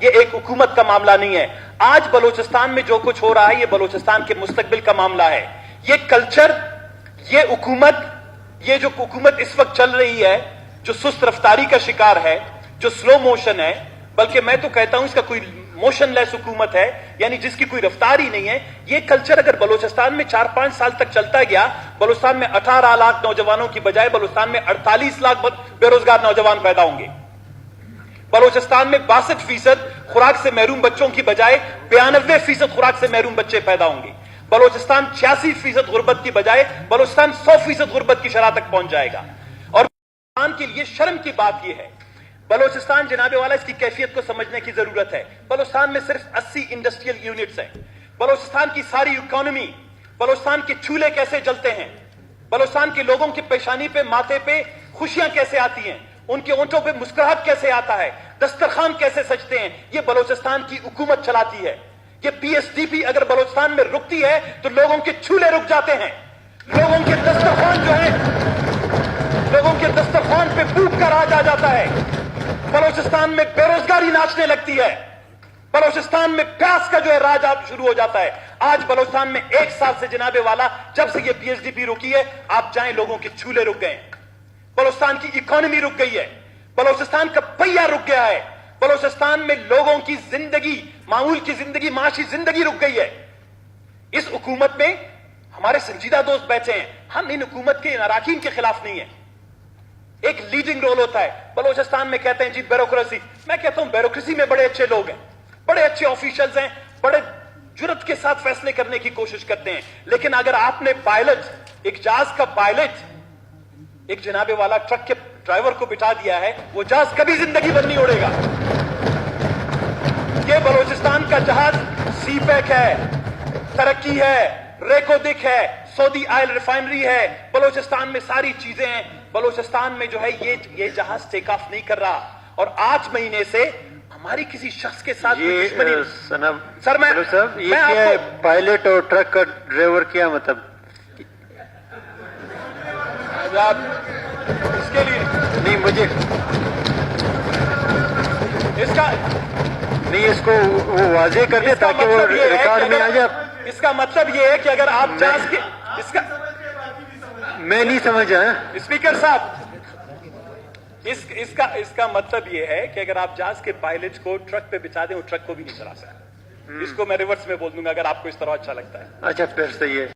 یہ ایک حکومت کا معاملہ نہیں ہے. آج بلوچستان میں جو کچھ ہو رہا ہے یہ بلوچستان کے مستقبل کا معاملہ ہے. یہ کلچر، یہ حکومت، یہ جو حکومت اس وقت چل رہی ہے جو سست رفتاری کا شکار ہے، جو سلو موشن ہے، بلکہ میں تو کہتا ہوں اس کا کوئی موشن لیس حکومت ہے، یعنی جس کی کوئی رفتار ہی نہیں ہے. یہ کلچر اگر بلوچستان میں 4-5 سال تک چلتا گیا، بلوچستان میں 18 لاکھ نوجوانوں کی بجائے بلوچستان میں 48 لاکھ بے روزگار نوجوان پیدا ہوں گے. بلوچستان میں 62% خوراک سے محروم بچوں کی بجائے 92% خوراک سے محروم بچے پیدا ہوں گے. بلوچستان 86% غربت کی بجائے بلوچستان 100% غربت کی شرح تک پہنچ جائے گا. اور بلوچستان کے لیے شرم کی بات یہ ہے، بلوچستان جناب والا اس کی کیفیت کو سمجھنے کی ضرورت ہے. بلوچستان میں صرف 80 انڈسٹریل یونٹس ہیں. بلوچستان کی ساری اکانومی، بلوچستان کے چولہے کیسے جلتے ہیں، بلوچستان کے لوگوں کی پیشانی پہ، ماتھے پہ خوشیاں کیسے آتی ہیں، ان کے اونٹوں پہ مسکراہٹ کیسے آتا ہے، دسترخوان کیسے سجتے ہیں، یہ بلوچستان کی حکومت چلاتی ہے. یہ پی ایس ڈی پی اگر بلوچستان میں رکتی ہے تو لوگوں کے چولہے رک جاتے ہیں، لوگوں کے دسترخوان جو ہے، لوگوں کے دسترخوان پہ بھوک کا راج آ جاتا ہے. بلوچستان میں بے روزگاری ناچنے لگتی ہے، بلوچستان میں پیاس کا جو ہے راج شروع ہو جاتا ہے. آج بلوچستان میں 1 سال سے جناب والا جب سے یہ پی ایس ڈی پی رکی ہے، آپ جائیں لوگوں کے چولہے رک گئے، بلوچستان کی اکانومی رک گئی ہے، بلوچستان کا پہیہ رک گیا ہے، بلوچستان میں لوگوں کی زندگی، معمول کی زندگی، معاشی زندگی رک گئی ہے. اس حکومت میں ہمارے سنجیدہ دوست بیٹھے ہیں، ہم ان حکومت کے اراکین کے خلاف نہیں ہیں. ایک لیڈنگ رول ہوتا ہے. بلوچستان میں کہتے ہیں جی بیوروکریسی، میں کہتا ہوں بیوروکریسی میں بڑے اچھے لوگ ہیں، بڑے اچھے آفیشلز ہیں، بڑے جرت کے ساتھ فیصلے کرنے کی کوشش کرتے ہیں. لیکن اگر آپ نے پائلٹ، ایک جہاز کا پائلٹ ایک جناب والا ٹرک کے ڈرائیور کو بٹھا دیا ہے، وہ جہاز کبھی زندگی بھر نہیں اڑے گا. یہ بلوچستان کا جہاز سی پیک ہے، ترقی ہے، ریکودک ہے، سعودی آئل ریفائنری ہے، بلوچستان میں ساری چیزیں ہیں. بلوچستان میں جو ہے یہ جہاز ٹیک آف نہیں کر رہا. اور 8 مہینے سے ہماری کسی شخص کے ساتھ دشمنی. سر یہ پائلٹ اور ٹرک کا ڈرائیور کیا مطلب؟ اس کے لیے نہیں، مجھے اس کا نہیں، اس کو وہ واضح کر دیں تاکہ وہ ریکارڈ میں آ جائے. اس کا مطلب یہ ہے کہ اگر آپ جہاز کے میں نہیں سمجھا. اسپیکر صاحب، اس کا مطلب یہ ہے کہ اگر آپ جہاز کے پائلٹ کو ٹرک پہ بچا دیں وہ ٹرک کو بھی نہیں چلا سکتے. اس کو میں ریورس میں بول دوں گا اگر آپ کو اس طرح اچھا لگتا ہے. اچھا، پھر صحیح ہے.